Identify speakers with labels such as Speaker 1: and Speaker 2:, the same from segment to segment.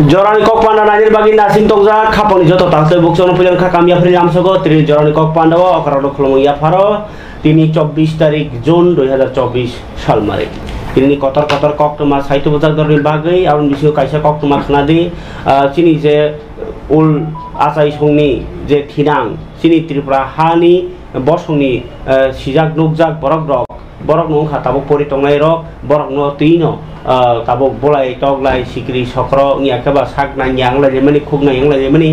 Speaker 1: Jorani kok panda nanir bagi nasim tongza kaponi joto tasle buksono pujan kakam ya April amsogo tiri jorani kok pandawa okara roklong ya faro tini 24 তারিখ June 2024 সাল মারে তিনি কতর কতর কক্টমা সাহিত্য বাজার দরের বাগৈ আর বিশেষ কাইসা কক্টমা খানাদি চিনি যে উল আসাই সংনি যে থিনাং চিনি ত্রিপুরা হানি বসংনি সিজাক নুকজাক বরক rock borok nong khatabok pori tongnai rok borok no tino tabok bolai toglai sikri sokro ngia keba sak na yang la jemani khug na yang la jemani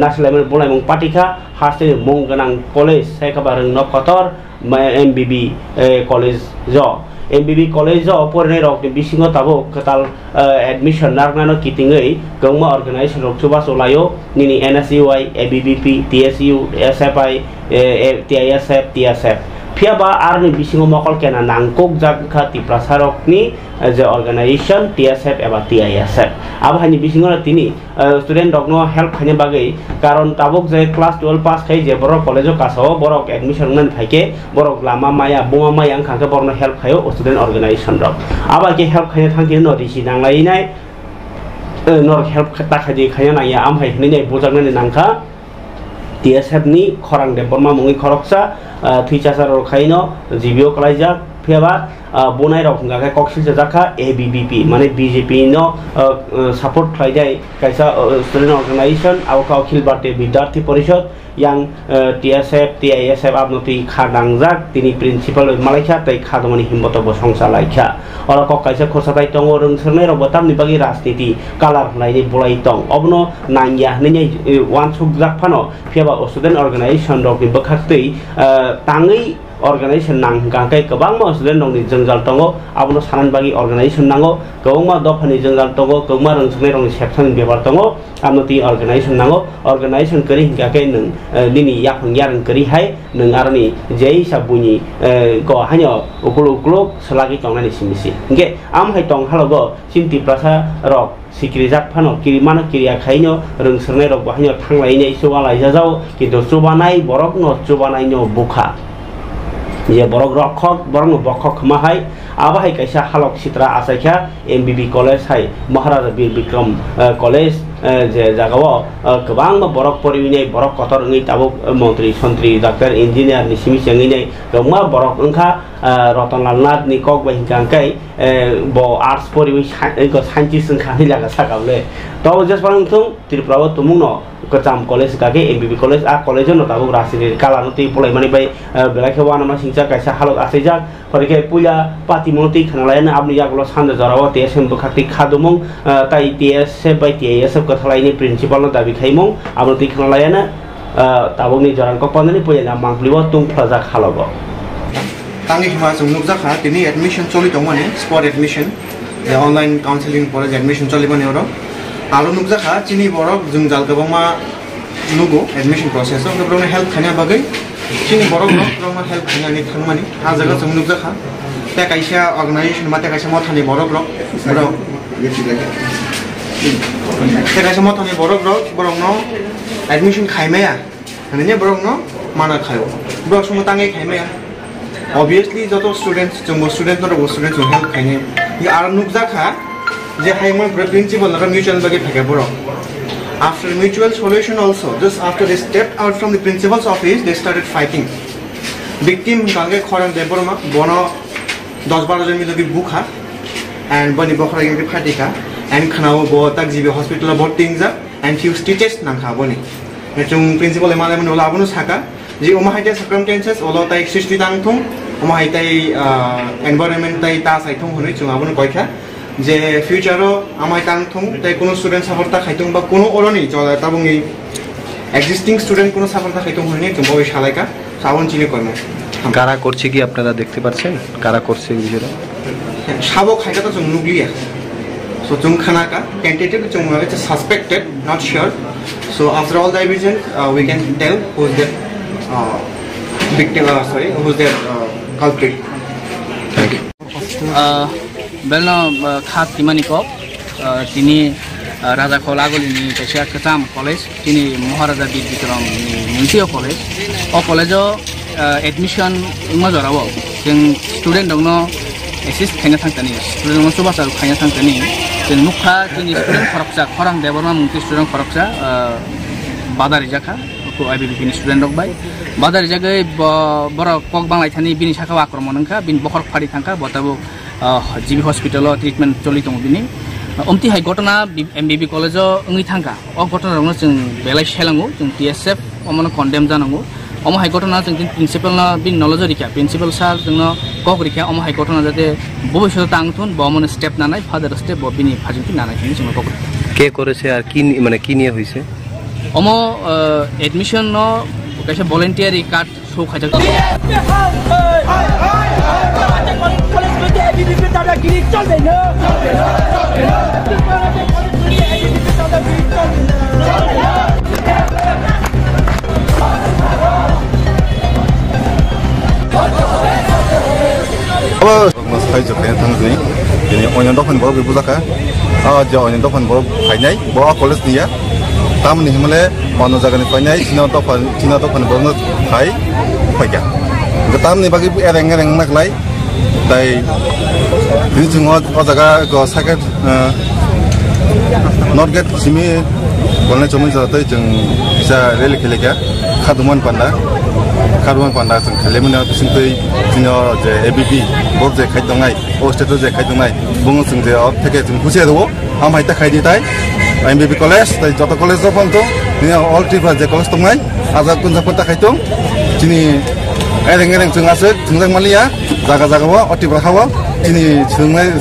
Speaker 1: naslai men bolai mong patika haste mong ganang college sai kabareng no kotor MBB college jo MBB college jo porne rok ni bisingo tabok katal admission narna no kitingei gongma organization rok chuba solayo nini NSUI ABBP TSU SFI TISF TSF Piaba arni bisingo mokol kena nangkok jakha tiprasarok ni je organization TSF eba TISF aba hani bisingo tini student dogno help khane bagai karon tabok je class 12 pass khai je borok college o kaso borok admission nan phaike borok lama maya boma maya khangke borno help khayo student organization rok aba ke help khane thangki no risi nanglai nai nor help khata khaji khaya na ya am hai ni nei bojak nai nangkha TSF ni khorang de borma mungi khoroksa Twichasar Kaino, Zibio Kalaja, Piava, Bonai of Naga Coxil Zaka, ABBP, Mane BJP no support Klajai, Kaisa student organization, Awaka Kilbarte, Bidarti Porishot, Young TSF, TISF Abnoti Kadangzak, Tini principal Malaysia, they Kadamani Himboto Bosongsa Laika, or a Kaisa Kosatai Tongo, Runserner, Botam Nibagi Rastiti, Kalar, Lady Bolaitong, Obno, Nanya, Nene, one Subzapano, Piava student organization, Dr. Bakati, Tangi organization nang gangkai kebang ma student dong di jenggal tongo abono sanan bagi organization nango gongma dofani jenggal tongo gongma rungsne rong section bebar tongo amnoti organization nango organization keri gakai nang dini yapang yarang keri hai nang arni jei sabunyi go hanyo ukuluk selagi tongnani simisi nge am hai tong halogo sinti prasa rok sikrijak phano kirimana kiriya khaino rungsne rok bahanyo thanglai nei suwalai jajao kintu subanai borok no subanai no bukha ye borok rokhok borok bokhok mahai abahai kaisa halok sitra asaikha MBB college hai Maharaja Bir Bikram college je jagao kebang borok poriwinai borok kotor ngi tabuk montri sontri doctor engineer ni simi changi nei goma borok engkha Rotonlal Nath ni kok bahingkang kai bo arts poriwi ko scientist engkha ni laga sakable to just parang tung Tripura tumung no kecam college kage MBB college a college no tabuk rasini kala nuti pulai mani bai belake wana ma singja kaisa halok asejak korike puya pati monti khanalaina abni yagulo sanda jarawa TSM bukhati khadumung tai TSF bai TSF kathalai ni principal no dabi khaimung abni khanalaina tabuk ni jaran kok pandani puya na mangpliwa tung plaza khalogo
Speaker 2: tangi hima sungnuk jakha tini admission choli tongmani spot admission the online counseling college admission choli bani oro alo nuk jakha chini borok jungjal gabama nugo admission process of the help khanya bagai chini borok rok help khanya ni thangmani a jaga sungnuk jakha ta kaisa organization mate kaisa mothani borok rok ta kaisa mothani borok no admission khaimaya ani borok no mana khayo borok sumo tangai khaimaya obviously joto students jumbo student no students will help khane ye ar nuk jakha je haimon principal ra mutual bagi thake borok after mutual solution also just after they stepped out from the principal's office they started fighting victim gange khorang de borma bono 10-12 জন মিলে বুখা and bani bokhra ge phatika and khanao bo tak jibi hospital bo tingja and few stitches nang kha boni chung principal emale mon ola abunu saka ji oma haite circumstances olo tai 60 tang thung oma haite environment tai ta sai thung honi chung abunu koikha যে ফিউচারও আমাই তাংথং তাই কোনো student সাপোর্টটা খাইতং বা কোনো অলনি চলা তাবংই existing student কোনো সাপোর্টটা খাইতং হয়নি তুমি ওই শালাইকা সাবন চিনি কর্ম
Speaker 3: কারা করছে কি আপনারা দেখতে পাচ্ছেন কারা করছে এই বিষয়টা
Speaker 2: সাবক খাইটা তো জং নুগলিয়া সো জং খানাকা টেন্টেটিভ জং it's suspected not sure so after all the evidence we can tell who is the victim who is the culprit
Speaker 3: thank you
Speaker 4: belno khat timani kop tini Raja Kholagoli ni kaisa kecam college tini Maharaja Bir Bikram ni municipal college o college admission ma jorabo jeng student dongno assist खायना थांतानि student मोनसे बाथ्रा खायना थांतानि जों नुखा जोंनि student खरकसा खरां Debbarma मुंति student खरकसा बादारि जाखा को IBP नि student रकबाय बादारि जागै बर कक बांलायथानि बिनि साखा आक्रमण नंखा बिनि बखर फारि थांखा बताबो जीबी हस्पिटाल ट्रिटमेन्ट चलि दङ बिनि अमति हाय घटना एमबीबी कलेज ओंगै थांखा अ घटनायावनो जों बेलाय सेलांगौ जों टीएसएफ अमनो कन्डेम जानांगौ अम हाई घटना जों प्रिन्सिपाल बिन नलेज रिखा प्रिन्सिपाल सार जोंनो कक रिखा अम हाई घटना जाते भविष्य तांथुन बमन स्टेप नानाय फादार स्टेप बिनि फाजुंथि नानाय जों कक
Speaker 3: কে করেছে আর কি মানে কি নিয়ে হইছে
Speaker 4: अम एडमिशन न कैसे वॉलंटियर कार्ड शो खाजा
Speaker 5: साइज खायना थांजों दिनै अयन दखान बर बुजाखा जे अयन दखान बर फायनाय बर कलेज निया तामनि हिमले अन जागानि फायनाय चिना दखान बर फाय फायगा तामनि बागै एरें एरें नागलाय दाय दिनै जों अ जागा ग साकेट नट गेट सिमी गलनाय चमन जाते जों जा रेल खेलेगा खादुमान पान्दा जों खालेमोना बिसिंखै जोंनो जे एबीपी बर जे खायदंनाय ओ स्टेट जे खायदंनाय बुङो जों जे अब थेके जों खुसे दो आम हायता खायदि ताय एमबीबी कलेज ताय जत कलेज जफांतो दिनै अल ट्रिपा जे कलेज दंनाय आजा कुनजा पता खायतो दिनै एरें एरें जों आसे थुंजां मालिया जागा जागावा अटिबा खावा दिनै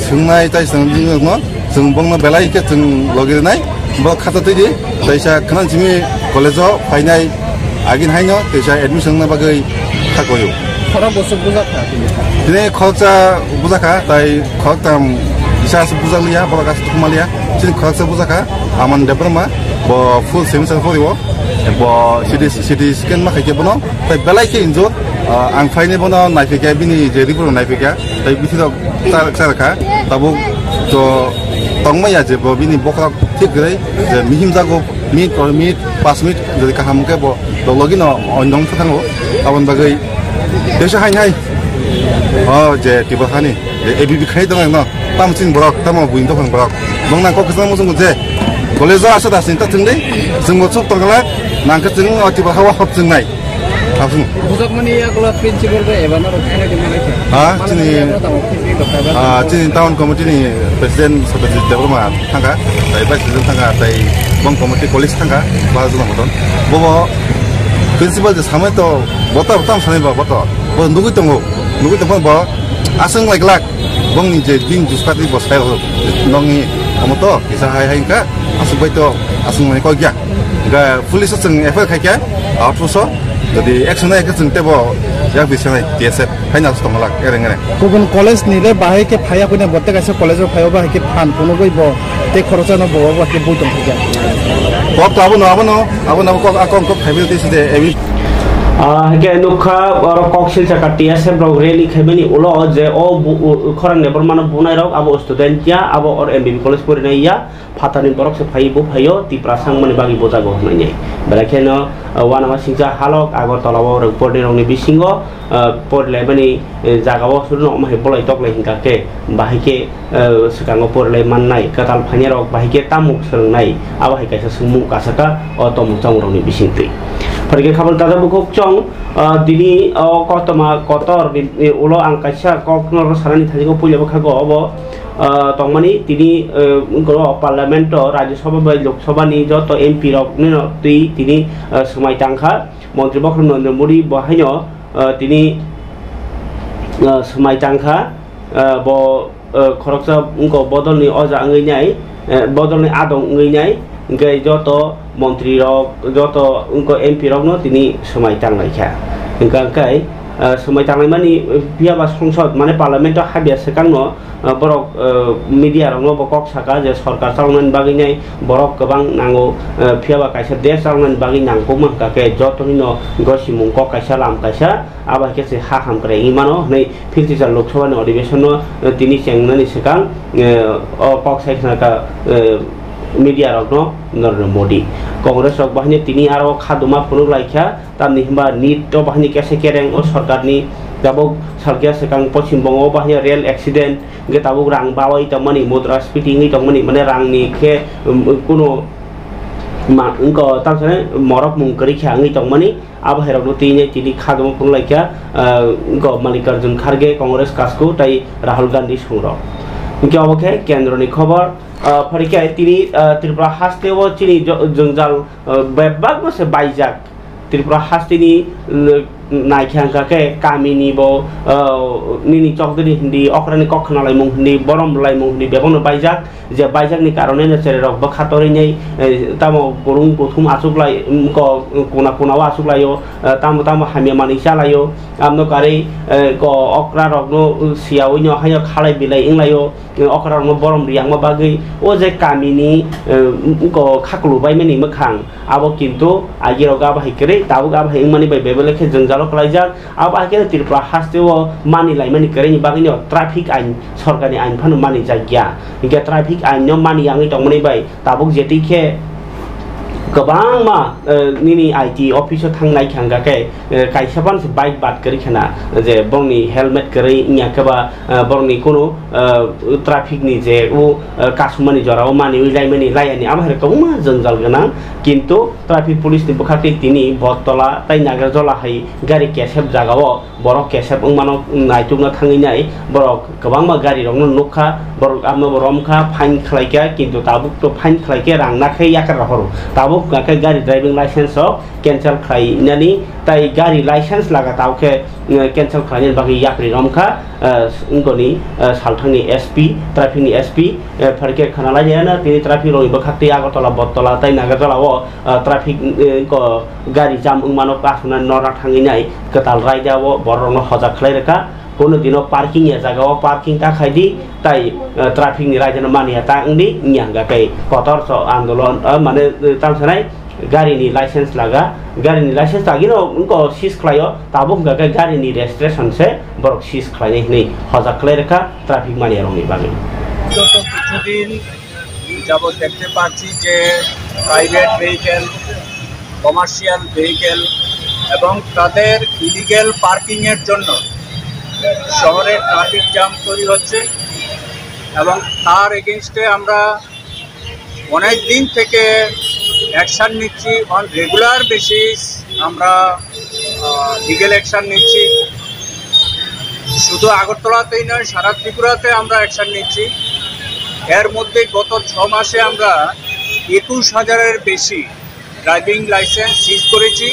Speaker 5: सोंनाय ताय जों बुंनो बेलायके जों लगिरनाय ब खाता तैदि तायसा खानान जिमी कलेजाव फायनाय आगिन हायनो तेजा एडमिशन ना बागै थागयो
Speaker 4: खरा बसु बुजाखा
Speaker 5: दिनै खरचा बुजाखा ताय खरताम इसास बुजालिया बरागास थुमालिया दिनै खरचा बुजाखा आमान देबरमा ब फुल सेमिस्टार फरियो ब सिटी स्केन मा खायके बनो ताय बेलायके इनजो आं फायने बनो नायफिका बिनि जे रिपोर्ट नायफिका ताय बिथिराव चारखा ताबो तो तंगमाया जे बिनि बखरा ठीक गरै जे मिहिम जागो मिट 5 मिनिट যদি কাহামকে লগিন অন্যং থাকাঙ্গো আবন বাগৈ দেশে হাই হাই যে টিবাখানি এবিবি খাই দङ न तामसिन बरक ताम बुइन दफां बरक बंना ककजन मोजों जे कलेज आसा दासिन ता थंदै जों मसुक तंगला नांखो जों अटिबा हावा हब जोंनाय हाबुं
Speaker 4: बुजक माने यागला प्रिन्सिपाल बे एबाना रखाना दे माने
Speaker 5: दिनै टाउन कमिटिनि प्रेसिडेन्ट सदस्य देवरमा थांगा दाय प्रेसिडेन्ट थांगा दाय बं कमिटि कलेज थांगा बाजुना मदन बबो प्रिन्सिपाल जे सामे तो बता बता साने बत ब नुगै दङो ब आसं लाइक लाक बंनि जे दिन जुसपाति बसाय नंनि अमतो किसा हाय हायका आसुबाय तो आसं माने कय गया गा पुलिस जों एफआर खायका आउटसो যদি একশন একজন তেব या बिसनाय टीएसएफ फाइनाल दङला एरें एरें
Speaker 6: गुबुन कलेज निले बाहायके फाया कइना बते गासे कलेजआव फायाव बाहायके फान कोनो गइब ते खरचानो बवा के बुतम फैजा
Speaker 5: बक लाबो आबो को आकम को फाइबेल दिसदे एबि
Speaker 1: हेके नुखा और कॉकसिल चका टीएसएफ रग रेली खेबेनि उलो जे ओ खरान नेबर मानो बुनाय रग आबो स्टुडेन्ट या आबो और एमबीबी कलेज परिनाय या फातानि बरक से फाइबो फायो तिप्रा सांमनि बागि बोजागो होनाय बेलाखेनो वानामा सिंजा हालक आगरतलाव रगपरनि रंनि बिसिंगो परलेबनि जागाव सुरनो माहे बलाय तकले हिंगाके बाहायके सिगाङाव परले माननाय काताल फानि रग बाहायके तामुक सोंनाय आबो हायकासे सुमु कासाका अ तमु चांरंनि बिसिंति फरगे खाबल दादा बुखक चंग दिनि कतमा कतर उलो आंकाइसा ककनर सारानि थाजिगो पुइलाबो खागो अब तंमानि तिनि पार्लियामेन्ट राज्यसभा बै लोकसभा नि जत एमपी रकनि तिनि समाय तांखा मन्त्री बख्र नरेन्द्र मोदी बहायनो तिनि समाय तांखा ब खरकसा उनको बदलनि अजा अंगैनाय बदलनि आदं अंगैनाय गै जत मन्त्री रक जत उनको एमपी रकनो तिनि समाय तांनायखा इंकाय समाय तांनाय मानि बियाबा संसद माने पार्लियामेन्ट हाबिया सेकांनो बरक मीडिया रंग बकक साका जे सरकार चालनायनि बागैनाय बरक गोबां नांगौ फियाबा कायसा देश चालनायनि बागै नांगौ मानकाके जतनिनो गसिमुं क कायसा लाम कायसा आबा केसे हा हामक्रे इमानो नै फिलतिजा लोकसभानि अधिवेशन तिनि चेंगनानि सेकां कक साइखनाका मीडिया रगनो नरेन्द्र मोदी कांग्रेस रग बाहिनी तिनि आरो खादुमा फुनुक लाइखा तानि हिमबा नीट तो बाहिनी केसे केरें ओ सरकारनि tabuk salkia sekang Paschim Bongo bahaya rail accident ge tabuk rang bawai tamani mudrasfiti ngi tamani mane rang ni khe kuno ma engko tamsane morok mungkari kha ngi tamani abhairok no tine tini khagam punglaikia engko Mallikarjun Kharge Congress kasku tai Rahul Gandhi songrok engke obokhe kendro ni khobor Parike tini Tripura hasteo chini jongjal bebak se baijak Tripura hastini naikhyangka ke kamini bo nini chokdri hindi okrani kokhnalai mung hindi borom lai mung hindi bebon baijak je baijak ni karone ne serok ba khatori nei tamo burung prothum asuklai ko kona kona wa asuklayo tamo hamia mani chalayo amno kare ko okra rokno siawi nyo hayo khalai bilai inglayo okra rokno borom riang ma bagai o je kamini ko khaklu bai meni makhang abo kintu agiro ga bai kere tabu ga bai mani bai bebele khe jongjal kalaijak abo ake Tripura hasteo mani lai mani kere ni bagai no traffic ain sorkani ain phanu mani jagya inge traffic ain no mani yangi tongmani bai tabuk jeti khe gobang ma nini IT office thangnai khanga ke kaisaban se bike bat kari khana je bongni helmet kari nya keba bongni kono traffic ni je u kasumani jorao mani ulai mani laiani amhare koma jongjal gana kintu traffic police ni bukhati tini bottola tai nagar jola hai gari kesep jagao borok kesep ungmano naitugna thangi nai borok gobang ma gari rong nokha borok amno boromkha fine khlaika kintu tabuk to fine khlaike rang na khai yakar horu tabuk ke gari driving license cancel khai nani tai gari license laga tau ke cancel khai ni bagi yakri romkha ngoni salthangni SP traffic ni SP pharke khanala jana tini traffic roi bakhati Agartala bottola tai nagarjala o traffic ko gari jam ungmano pasuna nora thangi nai ketal raida o borong hojak khlai reka kono dino parking ya jaga o parking ta khaidi tai traffic ni raja mani ta ngdi nyanga kai kotor so andolon mane tamsanai gari ni license laga gari ni license agino unko sis khlayo tabuk ga gari ni registration se borok sis khlai nei hojak khlai reka traffic mani roni bagi
Speaker 7: গত কিছুদিন যাবত দেখতে পাচ্ছি যে private vehicle commercial vehicle এবং তাদের illegal parking এর জন্য শহরে ট্রাফিক জ্যাম তৈরি হচ্ছে এবং তার এগেইনস্টে আমরা অনেক দিন থেকে অ্যাকশন নিচ্ছি অন রেগুলার বেসিস আমরা লিগ্যাল অ্যাকশন নিচ্ছি শুধু আগরতলাতেই নয় সারা ত্রিপুরাতে আমরা অ্যাকশন নিচ্ছি এর মধ্যে গত 6 মাসে আমরা 21,000-এর বেশি ড্রাইভিং লাইসেন্স সিজ করেছি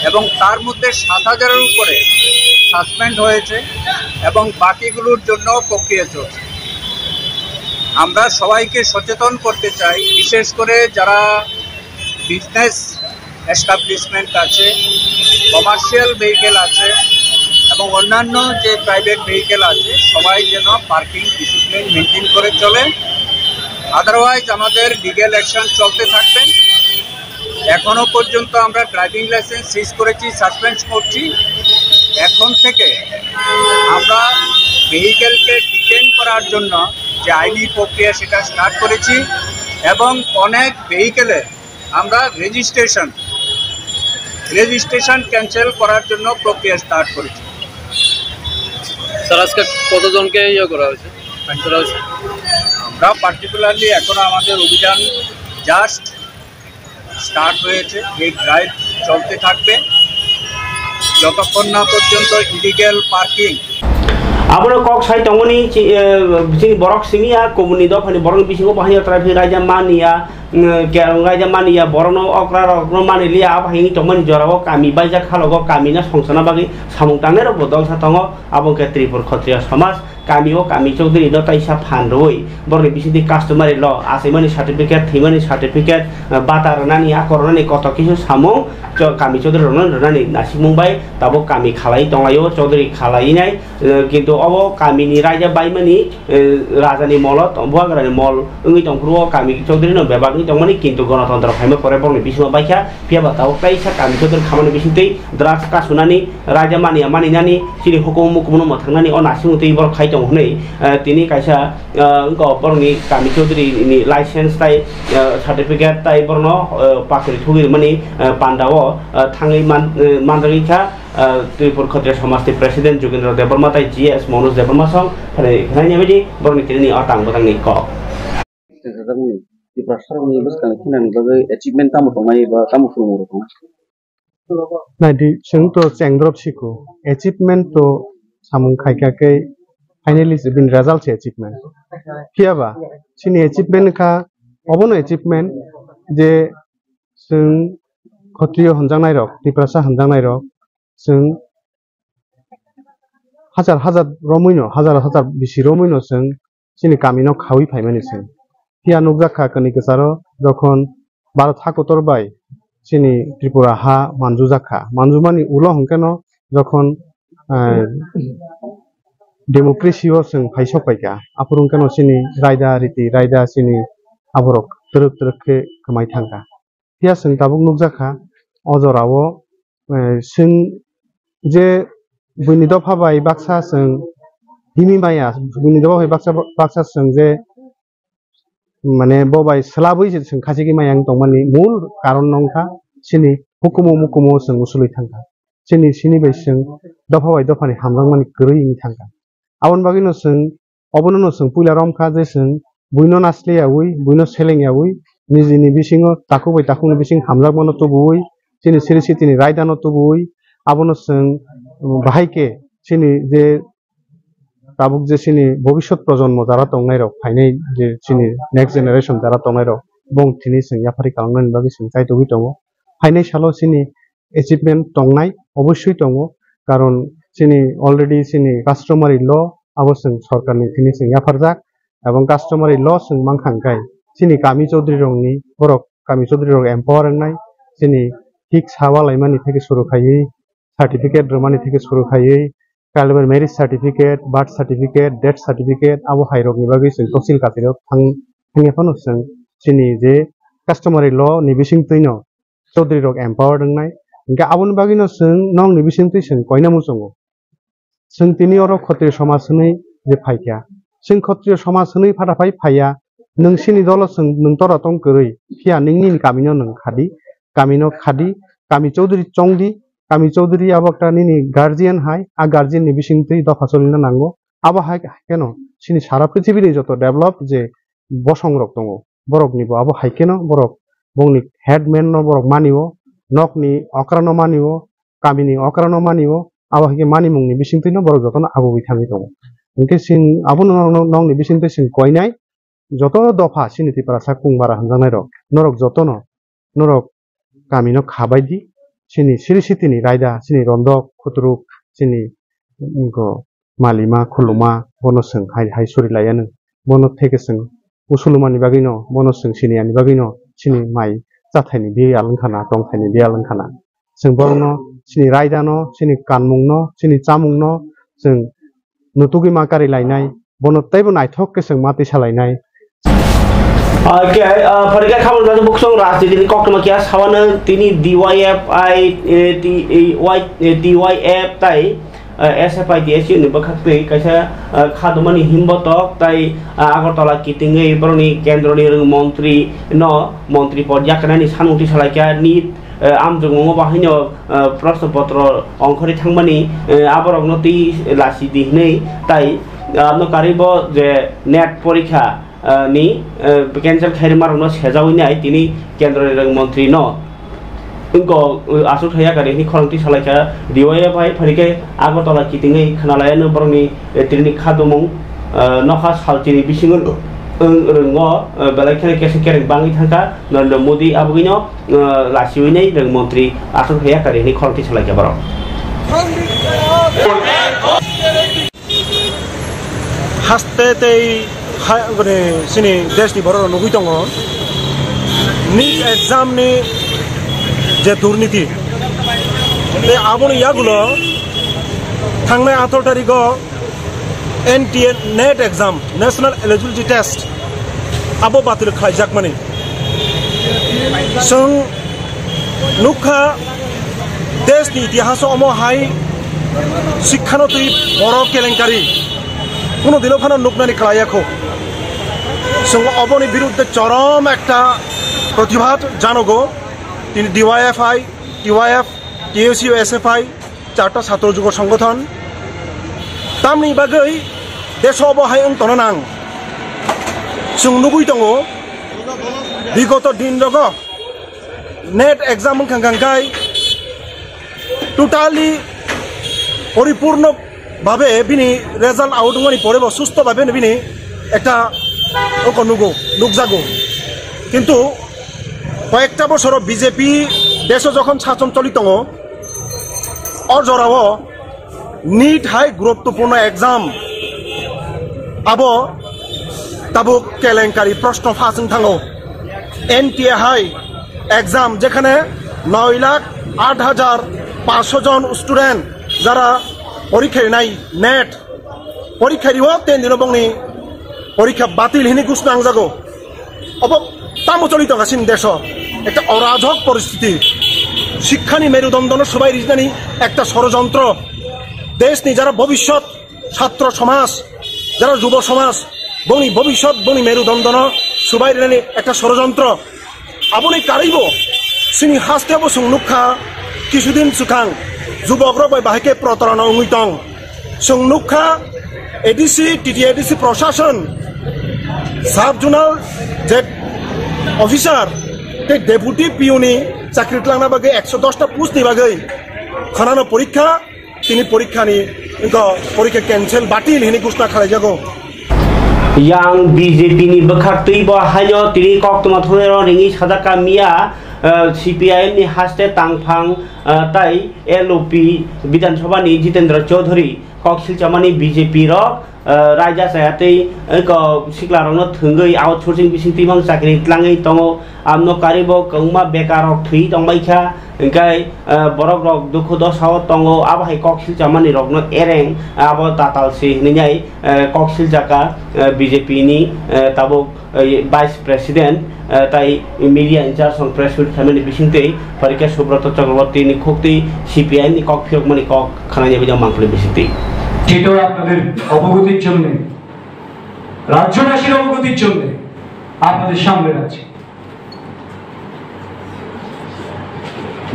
Speaker 7: এবং তার মধ্যে 7,000-এর উপরে সাসপেন্ড হয়েছে এবং বাকিগুলোর জন্য প্রক্রিয়া চলছে আমরা সবাইকে সচেতন করতে চাই বিশেষ করে যারা বিজনেস এস্টাবলিশমেন্ট আছে কমার্শিয়াল ভেহিকেল আছে এবং অন্যান্য যে প্রাইভেট ভেহিকেল আছে সবাই যেন পার্কিং ডিসিপ্লিন মেনটেন করে চলে আদারওয়াইজ আমাদের লিগ্যাল অ্যাকশন চলতে থাকবে এখনো পর্যন্ত আমরা ড্রাইভিং লাইসেন্স সিজ করেছি সাসপেন্ড করছি এখন থেকে আমরা ভেহিকেলকে ডিটেইন করার জন্য যে আইনি প্রক্রিয়া সেটা স্টার্ট করেছি এবং অনেক ভেহিকেলে আমরা রেজিস্ট্রেশন ক্যান্সেল করার জন্য প্রক্রিয়া স্টার্ট করেছি
Speaker 8: স্যার আজকে কতজনকে করা হয়েছে
Speaker 7: আমরা পার্টিকুলারলি এখনো আমাদের অভিযান জাস্ট স্টার্ট হয়েছে এই ড্রাইভ চলতে থাকবে যতক্ষণ না পর্যন্ত illegal parking
Speaker 1: abone kok sai tongoni sing borok simia komuni do phani borok bisingo bahaya traffic raja mania kerong raja mania borono okra rokno mani lia abahini tongmani jorao kami baja khalogo kami na songsana bagi samung tanero bodol satongo abong ke Tripur Kshatriya Samaj kami o kami Chaudhary no taisa phandoi borni bisidi customary law asimani certificate thimani certificate batarnani akornani koto kisu samung kami Chaudhary ronani nasimungbai tabo kami khalai tonglayo Chaudhary khalai nai kintu obo kami ni raja baimani rajani molot buagrani mol ungi tongpuro kami Chaudhary no bebagni tongmani kintu ganatantra phaima pore borni bisima baikha piaba tau taisa kami Chaudhary khamani bisintei drugs kasunani raja mania maninani sini hukum mukumno mathangani o nasimutei bor khai tong hunei tini kaisa engko borni kami Chaudhary ni license tai certificate tai borno pakri thugir mani pandao thangai mandrika Tripur Kshatriya समाजनि president Jogendra Debbarma ताई GS Manoj Debbarma सं फाले खानायनि बायदि बरनि तिनि अटां बटांनि क
Speaker 9: त्रिपुरा सरकारनि बसखानि खिनानि बागै एचिभमेन्ट तामु दंनाय बा तामु फुरमु दं
Speaker 6: नायदि जोंथ' चेंद्रब सिखु एचिभमेन्ट तो सामुं खायखाकै फाइनली बिन रिजल्ट एचिभमेन्ट कियाबा सिनि एचिभमेन्ट का अबनो एचिभमेन्ट जे जों क्षत्रिय हनजांनाय रक त्रिपुरासा हनजांनाय रक जों हाजार हाजार रमैनो हाजार हाजार बिसि रमैनो जों सिनि गामिनो खावै फाइमानि जों हिया नुजाखा कनि गसारो जखन भारत हाकतर बाय सिनि त्रिपुरा हा मानजु जाखा मानजुमानि उलो हंकेनो जखन डेमोक्रेसीओ जों फाइसपायका आपुरुंकेनो सिनि रायदा रीति रायदा सिनि आबरक तरक तरके कमाय थांगा हिया जों दाबुक नुजाखा अजरावो जों जे बुनिद फाबाय बाक्सा जों हिमी माया बुनिद फाबाय बाक्सा जों जे माने बबाय सलाबै जों खासिगि माया दंमानि मूल कारण नंखा सिनि हुकुमो मुकुमो जों उसुलै थांगा सिनि बाय जों दफाबाय दफानि हामलांमानि गरैनि थांगा आवन बागिनो जों अबनो जों पुइला रमखा जे जों बुइनो नासलियावै बुइनो सेलेंयावै निजिनि बिसिङो ताकुबाय ताकुनि बिसिं हामलांमानो तो बुइ सिनि सिरिसितिनि रायदानो तो बुइ आबनो जों बाहायके सिनि जे ताबुक जे सिनि भबिष्यत प्रजन्म जारा दंनाय रक फाइनाय जे सिनि नेक्स्ट जेनेरेशन जारा दंनाय रक बं थिनि जों याफारि खालामनायनि बागै जों जायदबि दङ फाइनाय सालो सिनि एचिभमेन्ट दंनाय अबশ্যই दङ कारण सिनि अलरेडी सिनि कास्टमारि ल आबो जों सरकारनि थिनि जों याफारजाक एवं कास्टमारि ल जों मांखांगाय सिनि गामि चौधरी रंनि बरक गामि चौधरी रंग एम्पावरिंनाय सिनि हिक सावालायमानि थेके सुरुखायै सर्टिफिकेट रमानि थेके सुरुखायै कालबर marriage certificate birth certificate death certificate आबो हाइरकनि बागै जों तहसिल कातिराव थांनायफोरनो जों सिनि जे कास्टमारि ल नि बिसिं तैनो चौधरी रंग एम्पावरिंनाय इनका आबोनि बागैनो जों नं नि बिसिं तै जों कयनामु जोंगो जों तिनि अर क्षत्रिय समाजनि जे फायखा जों क्षत्रिय समाजनि फाटाफाय फाया नोंसिनि दल जों नोंतरा तंग गरै हिया नोंनि गामिनो नों खादि गामिनो खादि गामि चौधरी चंगदि गामि चौधरी आबकटानि गार्जियन हाय आ गार्जियन नि बिसिं तै दफा सलिनो नांगो आबो हाय केनो सिनि सारा पृथ्वीनि जत डेभलप जे बसंरक दङ बरकनिबो आबो हाय केनो बरक बंनि हेडमेन न बरक मानिवो नकनि अक्रानो मानिवो गामिनि अक्रानो मानिवो आबो हाय मानिमुंनि बिसिं तैनो बरक जतन आबो बिथाङै दङ इनके सिं आबो नंनि बिसिं तै सिं कयनाय जत दफा सिनि त्रिपुरा साकुंबारा हनजांनाय रक नरक जतनो नरक गामिनो खाबायदि सिनि सिरिसितिनि रायदा सिनि रन्दक खुतरुक सिनि मालिमा खुलुमा बनसों हाय सरिलायानो बन थेकेसों उसुलुमानि बागैनो बनसों सिनियानि बागैनो सिनि माइ जाथायनि बे आलंखाना दंथायनि बे आलंखाना जों बरनो सिनि रायदानो सिनि कानमुंनो सिनि चामुंनो जों नुतुगि माकारि लायनाय बन तैबो नायथक केसों माति सालायनाय
Speaker 1: फरिका खाबन जाजो बुकसं राजनीतिनि कक्टमा किया सावानो तिनी DYF ताई SFI DSU नि बखक्तै कैसा खादमानि हिमबतक ताई आगरतला कितिङै बरनि केन्द्रनि मन्त्री न मन्त्री पर्याकनानि सानुति सालायका निट आमजोंगो बाहायनो प्रश्न पत्र अंखरि थांमानि आबरगनति लासि दिहनै ताई आमनो कारिबो जे नेट परीक्षा नि कैंसल खायरमारनो सेजावैनाय तिनी केन्द्रनि मन्त्री न इनको आसु थाया गारिनि खरंति सालायका DYF हाय फरिके आगरतला कितिङै खनालायानो बरनि तिनि खादुमुं नखा सालतिनि बिसिङो रंगो बेलेखने केसे केरें बाङै थांका नरेन्द्र मोदी आबुगिनो लासिवैनाय रंग मन्त्री आसु थाया गारिनि खरंति सालायका बर
Speaker 10: हास्ते गने सिनि देशनि बर नुगै दङ नीट एग्जाम नि जे दुर्नीति बे आबोनि यागुलो थांनाय 18 तारिखो NTA NET exam national eligibility test आबो बातिल खालायजाक माने जों नुखा देशनि इतिहास अमहाय शिक्षानति बर केलेंकारि কোনো দিনও ফানো নুকনানি খালাইয়াখো जों अबनि बिरुद्धे चरम একটা प्रतिबाद জানগো তিনি DYF TSU SFI 4টা ছাত্র যুব সংগঠন তামনি বাগৈ দেশ অবহাই অন্তন নাং जों नुबुइ दङ বিগত दिन रग नेट एग्जाम खांखांखाय टोटाली परिपूर्ण भावे बिनि रेजाल्ट आउट होगानि परेबो सुस्थ भावे बिनि एकटा ओको नुगजागो किन्तु कयेकटा बछर बीजेपी देश जखन शासन चलित दङ अजराव नीट हाई गुरुत्वपूर्ण एग्जाम आबो ताबो केलेंकारी प्रश्न फासं थाङो एनटीए हाई एग्जाम जेखाने 9,08,500 जन स्टूडेंट जरा परीक्षा नाई नेट परीक्षा दिव 3 दिन बंगनि परीक्षा बातिल हिनि घोषणा आंजागो अब तामो चलित गासिन देश एक अराजक परिस्थिति शिक्षानि मेरुदंडन सबाई रिजनानि एकटा षड़यंत्र देशनि जरा भविष्य छात्र समाज जरा युव समाज बंनि भविष्य बंनि मेरुदंडन सबाई रिजनानि एकटा षड़यंत्र आबोनि कारिब सिनि हास्तेबो संनुखा किछुदिन सुखां युवकरक बाहायके प्रतारणा उंगैतं संनुखा एडीसी टीटीएडीसी प्रशासन साब जुनाल जे अफिसार ते डेपुटी पिउनि चाकरि लांना बागै 110टा पोस्टनि बागै खनानो परीक्षा तिनि परीक्षानि परीक्षा कैंसिल बातिल हिनि घोषणा खालामजागौ
Speaker 1: yang BJP ni berkati bahaya tiri kok temat hunero ringi sadaka mia CPI ni haste tangphang tai LOP Bidhan Sabha ni Jitendra Chaudhary kok silchamani BJP ro raja sayate ko sikla rongno thungai outsourcing bising timang sakri tlangai tongo amno karibo kongma bekarok thui tongbaikha engkai borok rok dukhu dosaw tongo abahai kok silchamani rokno ereng abo tatal si ninyai kok siljaka BJP ni tabok vice president tai media in charge on press with family bisingte parikha Subroto Chakraborty ni khokti CPI ni kok phiok mani kok khananya bijang mangpli bisingte
Speaker 11: এটাও আপনাদের অবগতির জন্য রাজ্যবাসীর অবগতির জন্য আপনাদের সামনে রাখছি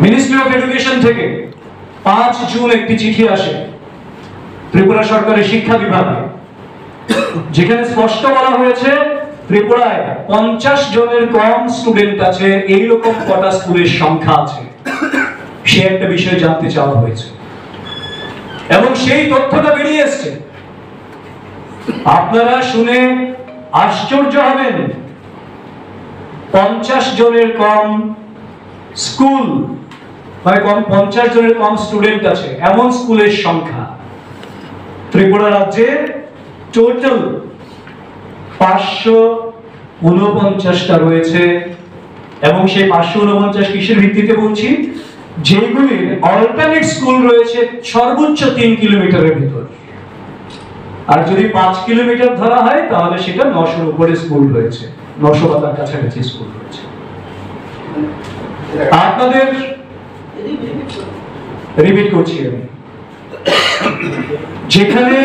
Speaker 11: ministry of education থেকে 5 জুন একটি চিঠি আসে ত্রিপুরা সরকারের শিক্ষা বিভাগে যেখানে স্পষ্ট বলা হয়েছে ত্রিপুরায় 50 জনের কম স্টুডেন্ট আছে এই রকম কটা স্কুলের সংখ্যা আছে সে একটা বিষয় জানতে চাওয়া হয়েছে এবং সেই তথ্যটা বেরিয়ে এসেছে আপনারা শুনে আশ্চর্য হবেন 50 জনের কম স্কুল মানে 50 জনের কম স্টুডেন্ট আছে এমন স্কুলের সংখ্যা ত্রিপুরা রাজ্যে টোটাল 549টা রয়েছে এবং সেই 549 কিসের ভিত্তিতে বলছি যেগুলির অল্টারনেট স্কুল রয়েছে সর্বোচ্চ 3 কিলোমিটারের ভিতর আর যদি 5 কিলোমিটার ধরা হয় তাহলে সেটা 900 এর উপরে স্কুল রয়েছে 900 বা তার কাছাকাছি স্কুল রয়েছে আপনাদের রিপিট করছি আমি যেখানে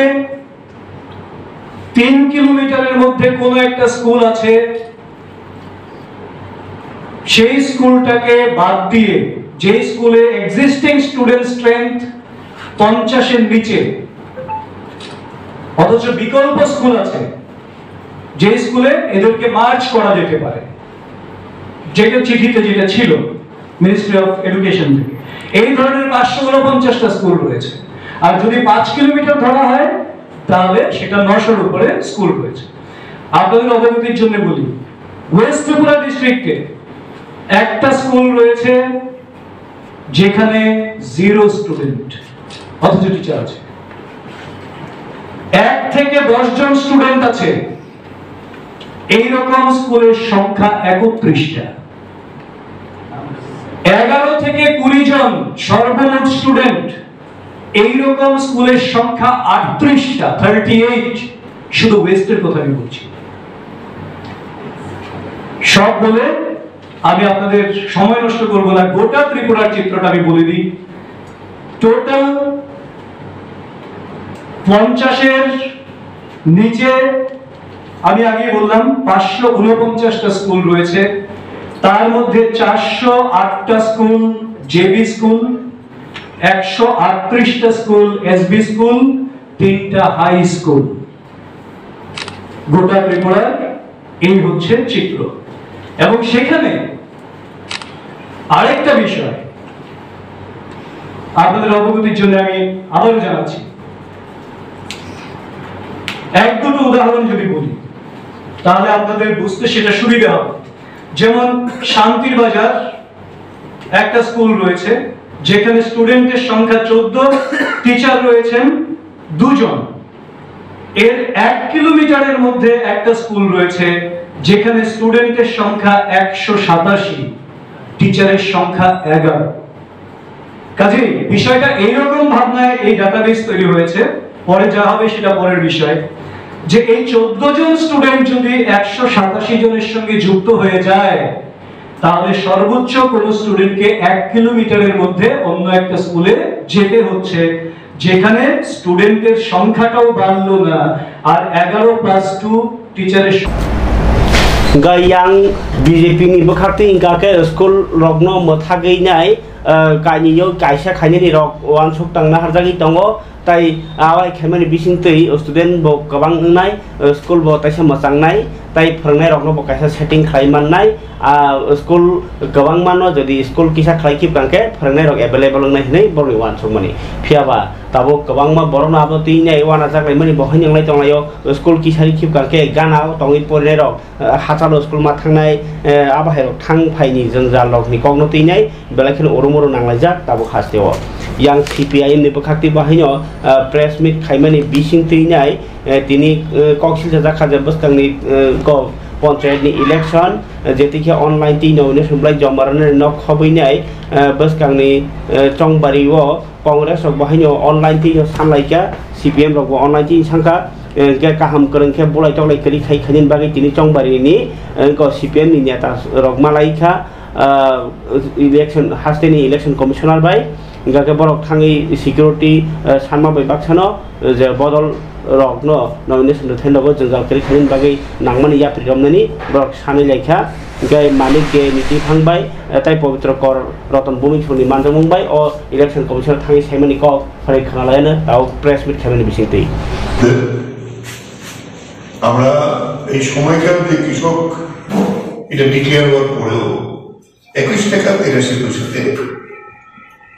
Speaker 11: 3 কিলোমিটারের মধ্যে কোনো একটা স্কুল আছে সেই স্কুলটাকে বাদ দিয়ে যে স্কুলে এক্সিস্টিং স্টুডেন্ট স্ট্রেংথ 50 এর নিচে অথচ বিকল্প স্কুল আছে যে স্কুলে এদেরকে মার্চ করা যেতে পারে যেটা চিঠিতে যেটা ছিল মিনিস্ট্রি অফ এডুকেশন থেকে এই ধরনের 549টা স্কুল রয়েছে আর যদি 5 কিলোমিটার ধরা হয় তাহলে সেটা 900 এর উপরে স্কুল রয়েছে আপনাদের অবগতির জন্য বলি ওয়েস্ট ত্রিপুরা ডিস্ট্রিক্টে একটা স্কুল রয়েছে যেখানে 0 স্টুডেন্ট অথচ টিচার আছে 1 থেকে 10 জন স্টুডেন্ট আছে এই রকম স্কুলের সংখ্যা 31টা 11 থেকে 20 জন সর্বমোট স্টুডেন্ট এই রকম স্কুলের সংখ্যা 38টা 38 শুধু ওয়েস্টের কথা আমি বলছি সব বলে আমি আপনাদের সময় নষ্ট করব না গোটা ত্রিপুরার চিত্রটা আমি বলে দিই টোটাল 50 এর নিচে আমি আগে বললাম 549টা স্কুল রয়েছে তার মধ্যে 408টা স্কুল জেবি স্কুল 138টা স্কুল, এসবি স্কুল, 3টা হাই স্কুল। গোটা ত্রিপুরার এই হচ্ছে চিত্র। এবং সেখানে আরেকটা বিষয় আপনাদের অবগতির জন্য আমি আবারও জানাচ্ছি, এক দুটো উদাহরণ যদি বলি তাহলে আপনাদের বুঝতে সেটা সুবিধা হবে। যেমন শান্তির বাজার একটা স্কুল রয়েছে যেখানে স্টুডেন্টের সংখ্যা 14, টিচার রয়েছেন 2 জন। এর 1 কিলোমিটারের মধ্যে একটা স্কুল রয়েছে যেখানে স্টুডেন্টের সংখ্যা 187, টিচারের সংখ্যা 11। কাজেই বিষয়টা এইরকম ভাবনায় এই ডাটাবেস তৈরি হয়েছে, পরে যা হবে সেটা পরের বিষয়, যে এই 14 জন স্টুডেন্ট যদি 187 জনের সঙ্গে যুক্ত হয়ে যায় তাহলে সর্বোচ্চ কোন স্টুডেন্টকে 1 কিলোমিটারের মধ্যে অন্য একটা স্কুলে যেতে হচ্ছে, যেখানে স্টুডেন্টের সংখ্যাটাও বাড়লো না আর 11+2 টিচারের
Speaker 1: yang BJP ni berkati ingka ke skul rokno mothagei nai kainyo kaisa khaini ni rok wan sok tangna harjagi tongo tai awai khemani bisingtei student bo kabang nai skul bo taisa machang nai tai phorangnai rokno bo kaisa setting khlaiman nai skul kabang mano jodi skul kisa khlaiki bangke phorangnai rok available nai nei borni wan sok mani phiaba tabo kabang ma borona aboti nai wana jaklai mani bo hainang lai tonglayo skul kisari khip bangke gana tongi porne rok hachalo skul ma thangnai abahai rok thang phaini jongjal rok ni kogno tinai belakhin oromoro nanglajak tabo khasteo yang CPI ni berkati bahino press meet khaimani bising tinai tini koksil jaka jabskang ni ko panchayat ni election যেতিকে online তিনো নে সম্লাই জমারনে নক খবইনাই বসকাংনি চংবারিও কংগ্রেস রক বাহিনী অনলাইন তিনো সামলাইকা CPM রক অনলাইন তিন সংখ্যা কে কাহাম করংকে বলাই টলাই করি খাই খানিন বাগै তিনি চংবারিনি ক CPM ni নেতা রক মালাইকা ইলেকশন হাস্তেনি ইলেকশন কমিশনার বাই গাকে বরক থাঙ্গি সিকিউরিটি সানমা বাই বাকসানো যে বদল rokno nomination to thendo go jangal kari khanin bagai nangmani ya prigamnani borok sani lekha gai manik ge niti phangbai tai pavitra kor rotan bumi chuni manjamung bai o election commission thangi saimani ko phari khanalaina tau press meet khamani bisingtei
Speaker 12: আমরা এই সময়কালে কৃষক এটা declare হওয়ার পরেও 21 টাকা 83 পয়সাতে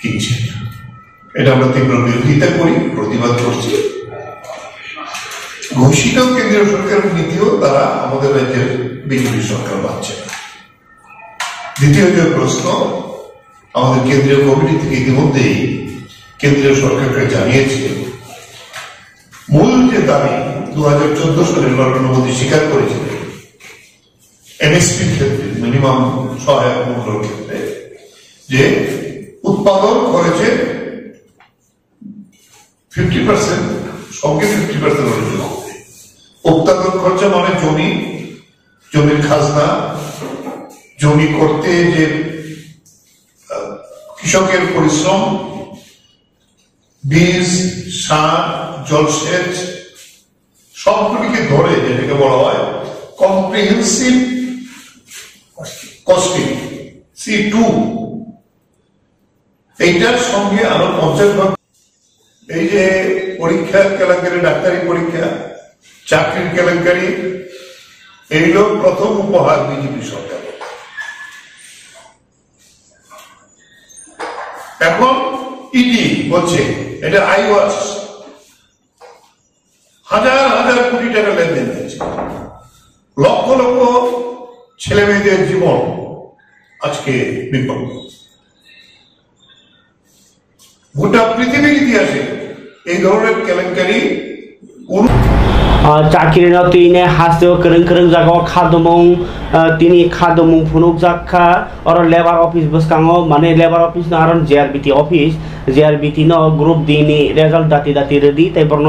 Speaker 12: কিনছে, এটা আমরা তীব্র বিরোধিতা করি, প্রতিবাদ করছি। ঘোষিত কেন্দ্রীয় সরকারের নীতিও তারা আমাদের রাজ্যের বিজেপি সরকার পাচ্ছে না। দ্বিতীয় যে প্রশ্ন, আমাদের কেন্দ্রীয় কমিটি থেকে ইতিমধ্যেই কেন্দ্রীয় সরকারকে জানিয়েছে মূল যে দাবি 2014 সালে নরেন্দ্র মোদী স্বীকার করেছিলেন এমএসপির ক্ষেত্রে মিনিমাম সহায়ক মূল্যের ক্ষেত্রে যে উৎপাদন খরচে 50% সঙ্গে 50% হয়ে যাবে। উৎপাদন খরচ মানে জমির খাজনা, জমি করতে যে কৃষকের পরিশ্রম, বীজ, সার, জলসেচ সবগুলিকে ধরে যেটাকে বলা হয় কম্প্রিহেন্সিভ কস্টিং C2, এইটার সঙ্গে আরো 50%। এই যে পরীক্ষার কেলেঙ্কারি, ডাক্তারি পরীক্ষা, চাকরির কেলেঙ্কারি, এইগুলো প্রথম উপহার বিজেপি সরকার। এখন ইডি বলছে এটা আইওয়াচ হাজার হাজার কোটি টাকা লেনদেন হয়েছে, লক্ষ লক্ষ ছেলে মেয়েদের জীবন আজকে বিপদ। গোটা পৃথিবীর ইতিহাসে এই ধরনের কেলেঙ্কারি
Speaker 1: চাকরি তিনে হাসতেও করং করং জায়গা খাদমং তিনি খাদমং ফুনুক জাখা আর লেবার অফিস বসকাঙো মানে লেবার অফিস না আরন JRBT অফিস JRBT ন গ্রুপ দিনি রেজাল্ট দাতি দাতি রেডি তাই বর্ণ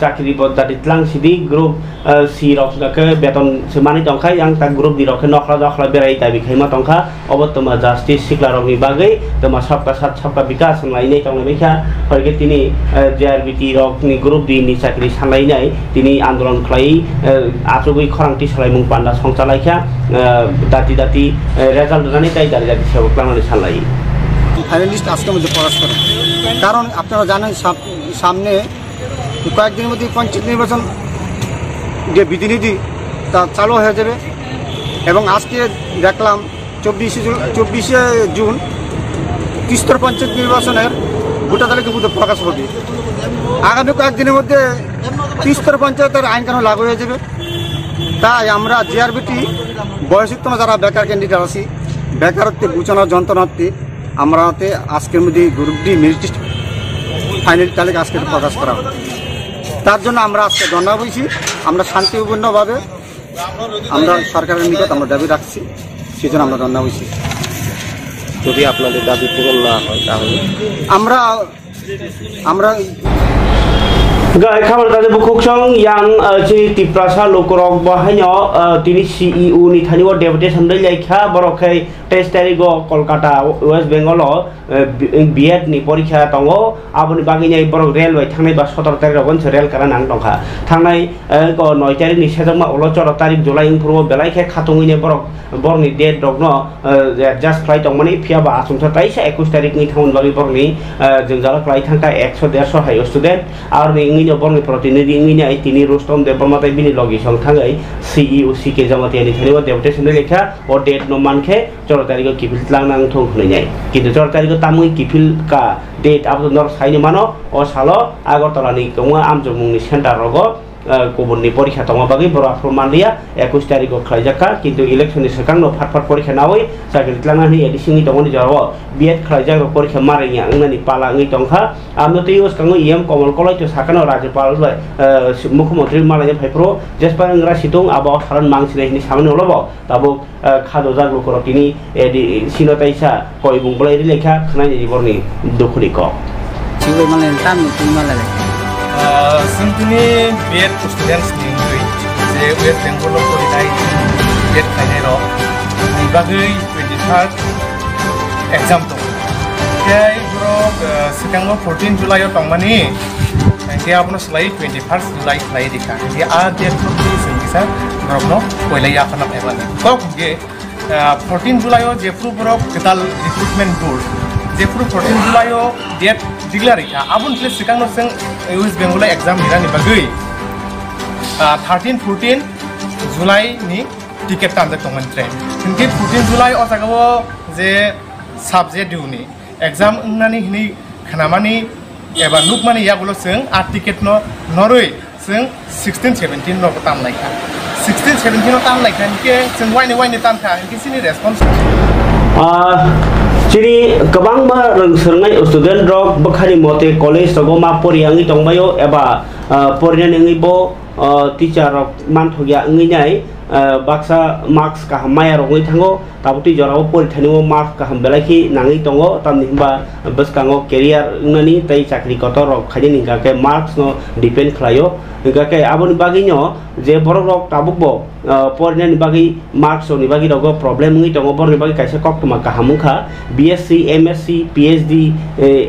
Speaker 1: চাকরি দাতি ত্লাং সিদি গ্রুপ সি রককে বেতন সেমানি টংখা yang ta গ্রুপ দি রকে নখলা দখলা বেরাই তাই বিখাইমা টংখা অবতমা জাস্টিস সিকলা রকনি বাগৈ তমা সবকা সাথ সবকা বিকাশ লাইনাই টংলাই বেখা হরকে তিনি JRBT রকনি গ্রুপ দিনি চাকরি সামলাইনাই তিনি আন্দোলন খাই আচুগুই খরাংটি সালাইমুং পান্ডা সংচালাইখা দাতি দাতি রেজাল্ট জানি তাই দারি দাতি সেবক লামানি সালাই
Speaker 13: ফাইনালিস্ট আজকের মধ্যে প্রকাশ করা। কারণ আপনারা জানেন সামনে কয়েকদিনের মধ্যে পঞ্চায়েত নির্বাচন যে বিধিনিধি তা চালু হয়ে যাবে এবং আজকে দেখলাম 24শে জুন ত্রিস্তর পঞ্চায়েত নির্বাচনের ভোটার তালিকা প্রকাশ হবে। আগামী কয়েকদিনের মধ্যে ত্রিস্তর পঞ্চায়েতের আইন কানুন লাগু হয়ে যাবে। তাই আমরা জিআরবিটি বয়সোত্তম যারা বেকার ক্যান্ডিডেট আছি বেকারত্বে গুছানোর যন্ত্রণার্থে আমরা আজকের মধ্যে group D merit list final তালিকা আজকে প্রকাশ করা হবে। তার জন্য আমরা আজকে ধর্ণা বইছি। আমরা শান্তিপূর্ণভাবে আমরা সরকারের নিকট আমরা দাবি রাখছি, সেই জন্য আমরা ধর্ণা বইছি।
Speaker 3: যদি আপনাদের দাবি পূরণ না হয় তাহলে
Speaker 13: আমরা
Speaker 1: খাবার তাদের বুকুকসং yang chini tiprasa lokorok bahanyo tini CEO ni thaniwo deputation dai laikha borokai test tarigo Kolkata West Bengal B.Ed ni porikha tongo aboni bagi nyai borok railway thangnai ba 17 tarik ron rail kara nang tongkha thangnai ko 9 tarik ni sejama 19 tarik Julai ingpurbo belai khe khatongi ni borokni date rokno just flight tongmani phiaba asumsa taisa 21 tarik ni thamun bagi borokni jongjala flight thangka 100-150 hai student ar ni borni प्रतिनिधि इंगिnya tini Rustom Deborma tai bini logi song thangai CEO CK Jamati ani thaniwa deputation lekha o date no mankhe 14 tarikh kipil tlang nang thong khunai nyai kintu 14 tarikh tamui kipil ka date abdo nor saini mano o salo Agartala ni kongwa amjomungni center rogo kubunni porikha tongma bagi boro afromanlia 21 tarikh khlaijaka kintu election ni sakangno phatphat porikha nawai sakil tlangani edisini tongoni jaro B.Ed khlaijak porikha maringa angnani pala ngi tongkha amno tiyos kango EM Komal Kolai to sakano rajapal mukhyamantri malaya phaipro jespa ngra situng abo saran mangsinai ni samne olobo tabo khado jaglo koro tini sinotaisa koi bungblai lekha khnai ni borni dukhuri ko
Speaker 4: singoi malen tam ni malale
Speaker 14: जोंनि B.Ed students नि जे waste Bengal फरायनाय B.Ed खायनाय र' नि बागै 23rd exam दं ओमफ्राय बरक सिगाङाव 14 जुलाइआव थांमानि ओमफ्राय आबनो सोलाय 21st जुलाइ खालाय दिखा बे आ डेटखौ जों किसा बरकनो पयलाय आखाना फायबानो कक गे 14 जुलाइआव जेफ्रु बरक Gadal recruitment board जेफ्रु 14 जुलाइआव date दिग्लारिखा आबुन place सिगाङाव जों वेस्ट बेंगल एग्जाम हिरानि बागै 13-14 जुलाइ नि टिकेट तानदों दंमोन ट्रेन इनके 14 जुलाइ अ जागाव जे साबजेक्ट दिउनि एग्जाम होननानै हिनि खानामानि एबा नुकमानि यागुलो जों आ टिकेट नरै जों 16-17 नो तामलायखा 16-17 नो तामलायखा इनके जों वाइने तामखा इनके सिनि response
Speaker 1: Chiri kabang ma rengsengai student rok bakhari mote college rogo ma poriangi tongbayo eba porian ngi bo teacher rok man thogya ngi nyai baksa marks ka hamaya rok ngi thango tabuti jorao porithani o marks ka hambelaki nangi tongo tamni ba baskango career ngani tai chakri kotor rok khajin ninga ke marks no depend khlayo ninga ke aboni baginyo je borok rok tabukbo porian bagi marks ni bagi rogo problem ngi tongo borni bagi kaisa koktuma ka hamukha BSc MSc PhD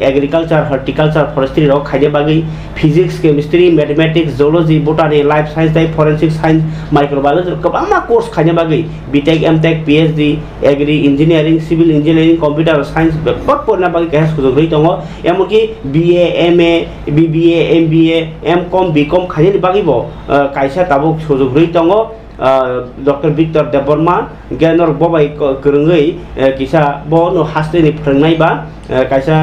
Speaker 1: agriculture horticulture forestry rok khaide bagi physics chemistry mathematics zoology botany life science dai forensic science microbiology kabama course khaide bagi BTech MTech PhD agri engineering civil engineering computer science bak porna bagi kaisa sujog rei tongo emonki BA MA BBA MBA MCom BCom khaide bagi bo kaisa tabuk sujog rei tongo Dr. Victor Deborma Ganor Bobai Kurungai Kisa Bo no Hastini Prangai ba Kaisa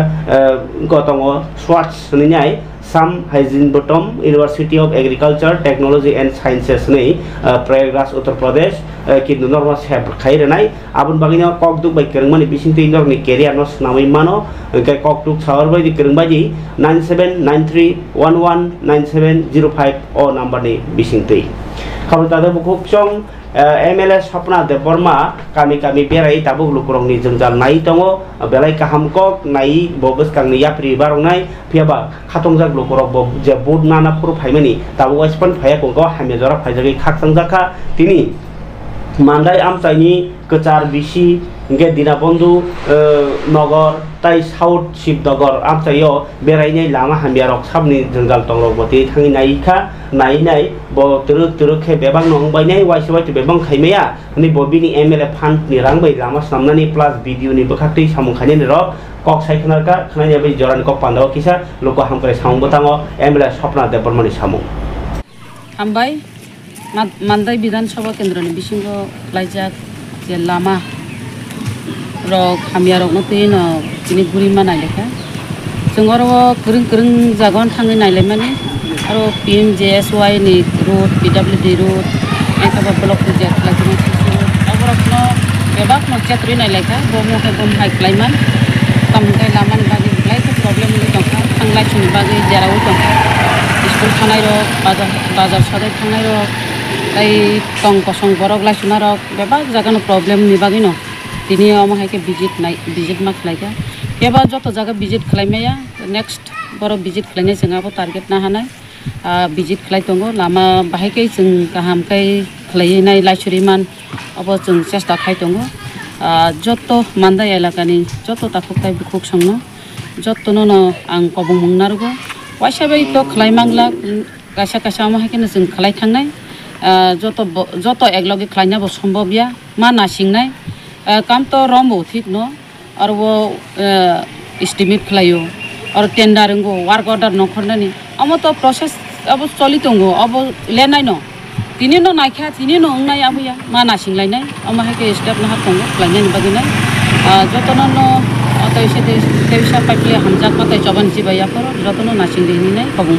Speaker 1: Gotongo Schwartz Ninyai Sam Hygiene Bottom University of Agriculture Technology and Sciences nei Prayagraj Uttar Pradesh Kindu Norma Sab Khairanai Abun Bagina Kokduk by Kurungmani Bishinti Norni Career Nos Namai Mano Kokduk Saur by the Kurungbaji 9793119705 or number ni Bishinti Kamu tadi buku cong MLS Sapna Deborma kami berai tabuk lukurong ni jengjal nai tongo belai kaham kok nai bobes kang ni yapri barong nai piaba khatong jak lukurong bob je bud nana puru phaimani tabuk aspan phaya kongko hamya jora phaijagi khaksang jaka tini mandai amchaini kechar bisi nge dinabandhu nogor তাই south Shibnagar আমসাইও বেরাইनाय लामा हामियारok sabni jenggal tongrok boti thangi naikha nainai bo turuk khe bebang nongbainai waiswai bebang khaimaya ni bobini MLA fund ni rangbai lama samnani plus video ni bokhaktei samung khani ni rok kok saikhnarka khnai bai jorani kok pandaw kisa loko hamkare samung botango MLA Swapna Debormani samung
Speaker 15: हामबाय मानदाय विधानसभा केन्द्रनि बिसिंगो लाइजाक जे लामा रक हामियारक नतेन तिनि गुरिमा नायलेखा जों आरो गोरों जागोन थाङै नायलाय माने आरो PMJSY नि रोड PWD रोड एकाबा ब्लक प्रोजेक्ट लागिनो अबरकनो बेबाक नचेत्री नायलेखा बमो एकदम हाइक्लाइमान कामगाय लामान बागै लाइक प्रॉब्लेम नि दंखा थांलाय सुनि बागै जेराव दंखा स्कुल थानाय रक बाजार सादाय थांनाय रक ताई टं कसं बरक लाइसुना रक बेबाक जागानो प्रॉब्लेम नि बागै न दिनै अमाहायके विजिट मा खालायगा बेबा जत जागा विजिट खालायमाया नेक्स्ट बरो विजिट खालायनाय जोंहाबो टारगेट ना हानाय विजिट खालाय दङ लामा बाहायकै जों गाहामकै खालायनाय लाइसुरिमान अब जों चेष्टा खाय दङ जत मानदाय एलाकानि जत ताखुकताय बुकुक संनो जतनो न आं कबुं मुंनारगो वाइसाबै तो खालायमांला कासा कासा अमाहायके जों खालाय थांनाय जत एकलगे खालायनाबो सम्भवया मा नासिंनाय काम तो रमो ठीक न और वो एस्टिमेट खलायो और टेंडरिंग को वर्क ऑर्डर न खरनानि अब तो प्रोसेस अब चलित दंगो अब लेनाय न तिनि न नायखा तिनि न अंनाय आबैया मा नासिंलायनाय अमाहायके स्टेप ना दंगो खलायनाय बागैनाय जतन न अतैसे तेसा पाइपले हमजा कतै जबन जिबाया पर जतन नासिं दिनिनाय कबुं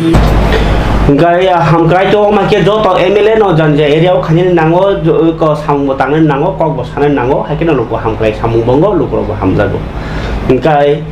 Speaker 1: gaya hamkrai to make joto MLA no janje area khani nango ko samung tangan nango kok bosane nango hakina loko hamkrai samung bongo loko hamjago kai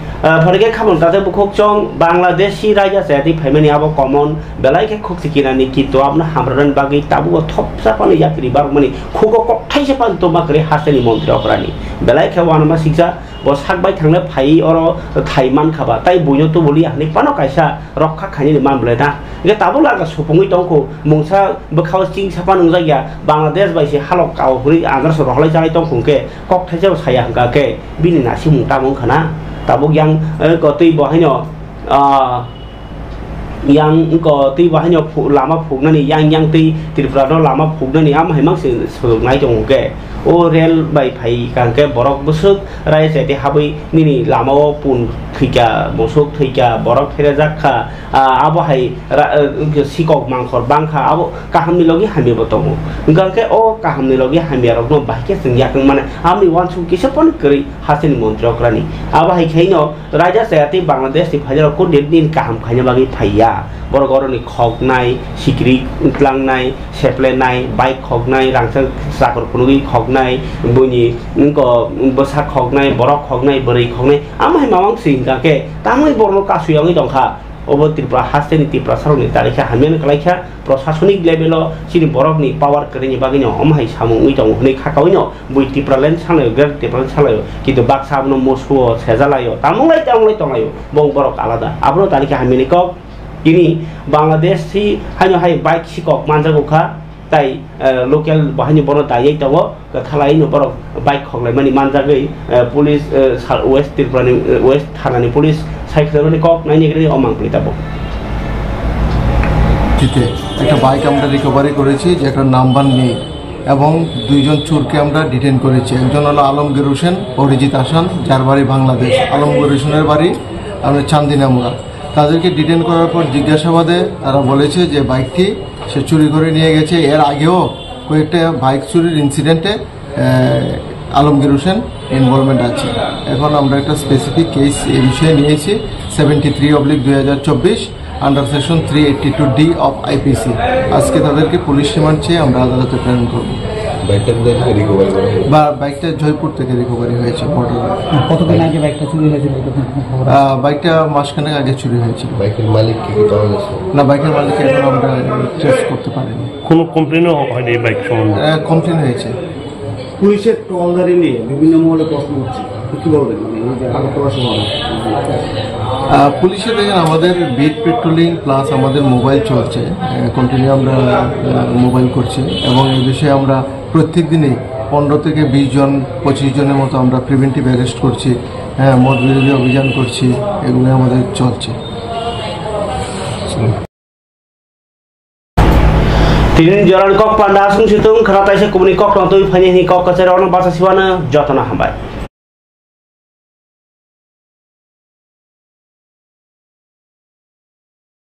Speaker 1: phorike khamon tate bukhok chong Bangladeshi raja sati phaimani abo common belai ke khok sikirani ki to apna hamran bagi tabu thopsa pani yakri barmani khugo kok thaise pan to makre hasani montri okrani belai ke wanama siksa bo sakbai thangle phai oro thaiman khaba tai buyo to boli ani pano kaisa rokha khani man bleda ge tabu laga supungui tongko mungsa bokhaw ching sapa nungjaya Bangladesh bai se halok kaw huri agar so rohlai jai tong khungke kok thaise saya hangka ke bini nasi mungta mung khana tabu yang ko tui bo haino yang ko tui bo haino lama phugnani yang tui Tripura do lama phugnani am haimang se ngai jong ke o rel bai phai kangke borok busuk rai seti habai nini lama o pun thika bosuk thika borok thera jakha abo hai sikok mangkhor bangkha abo kahamni logi hami botomo gangke o kahamni logi hami arok no bahke sing yakang mane ami wan su kisapon kri hasin montra krani abo hai khaino raja seti Bangladesh ti phajar ko din kaham khanya bagi phaiya borogoroni khognai sikri utlangnai seplenai bike khognai rangsang sakor kunugi khognai buni ko bosak khognai borok khognai bori khognai amai mamang singka ke tamai borno kasuyang dongkha obo Tripura haseni Tripura saroni tarikha hamen kalaikha प्रशासनिक level सिनि बरकनि power करेनि बागिनो अमहाय सामुंगै दं हनै खाकावैनो Bui Tripura लेन सालायो गेर Tripura सालायो किन्तु बाक्साबनो मोसुओ सेजालायो तामुंलाय तंलायो बं बरक आलादा आबनो तारिखा हामिनि कक ini Bangladesh si hanya hai baik sikok manjagoka tai local bahani bono dayai tawo kathalai no borok baik khoglai mani manjagai police west Tripura west thanani police সাইকেলনি কক নাইনি গরি অমাং প্লিতাবো
Speaker 16: থেকে একটা বাইক আমরা রিকভারি করেছি যে একটা নাম্বার নেই এবং দুইজন চোরকে আমরা ডিটেইন করেছি একজন হলো আলমগীর হোসেন অরিজিৎ হাসান যার বাড়ি বাংলাদেশ আলমগীর হোসেনের বাড়ি আমরা চান্দিনামুড়া তাদেরকে ডিটেইন করার পর জিজ্ঞাসাবাদে তারা বলেছে যে বাইকটি সে চুরি করে নিয়ে গেছে এর আগেও কয়েকটা বাইক চুরির ইনসিডেন্টে আলমগীর হোসেন ইনভলভমেন্ট আছে এখন আমরা একটা স্পেসিফিক কেস এই বিষয়ে নিয়েছি 73/2024 under section 382D of IPC আজকে তাদেরকে পুলিশ রিমান্ড চেয়ে আমরা আদালতে প্রেরণ করব বাইকটা কোথা থেকে রিকভারি করা হয়েছে বাইকটা জয়পুর থেকে রিকভারি হয়েছে
Speaker 17: কতদিন আগে বাইকটা চুরি হয়েছিল
Speaker 16: বাইকটা মাসখানেক আগে চুরি হয়েছিল
Speaker 17: বাইকের মালিক কি পাওয়া গেছে
Speaker 16: না বাইকের মালিক এখন আমরা ট্রেস করতে পারিনি
Speaker 18: কোনো কমপ্লেনও হয়নি বাইক সম্বন্ধে
Speaker 16: কমপ্লেন হয়েছে
Speaker 17: পুলিশের টহলদারি নিয়ে বিভিন্ন মহলে প্রশ্ন উঠছে কি বলবেন
Speaker 16: পুলিশের দেখেন আমাদের বিট পেট্রোলিং প্লাস আমাদের মোবাইল চলছে কন্টিনিউ আমরা মোবাইল করছি এবং এই বিষয়ে আমরা প্রত্যেক দিনই 15 থেকে 20 জন 25 জনের মতো আমরা প্রিভেন্টিভ অ্যারেস্ট করছি হ্যাঁ মদ বিরোধী অভিযান করছি, এগুলো আমাদের চলছে।
Speaker 1: Tin jalan kok panda asung situng keratai se kumuni kok nonton fanyi kok kacera orang bahasa siwana jatana hambai.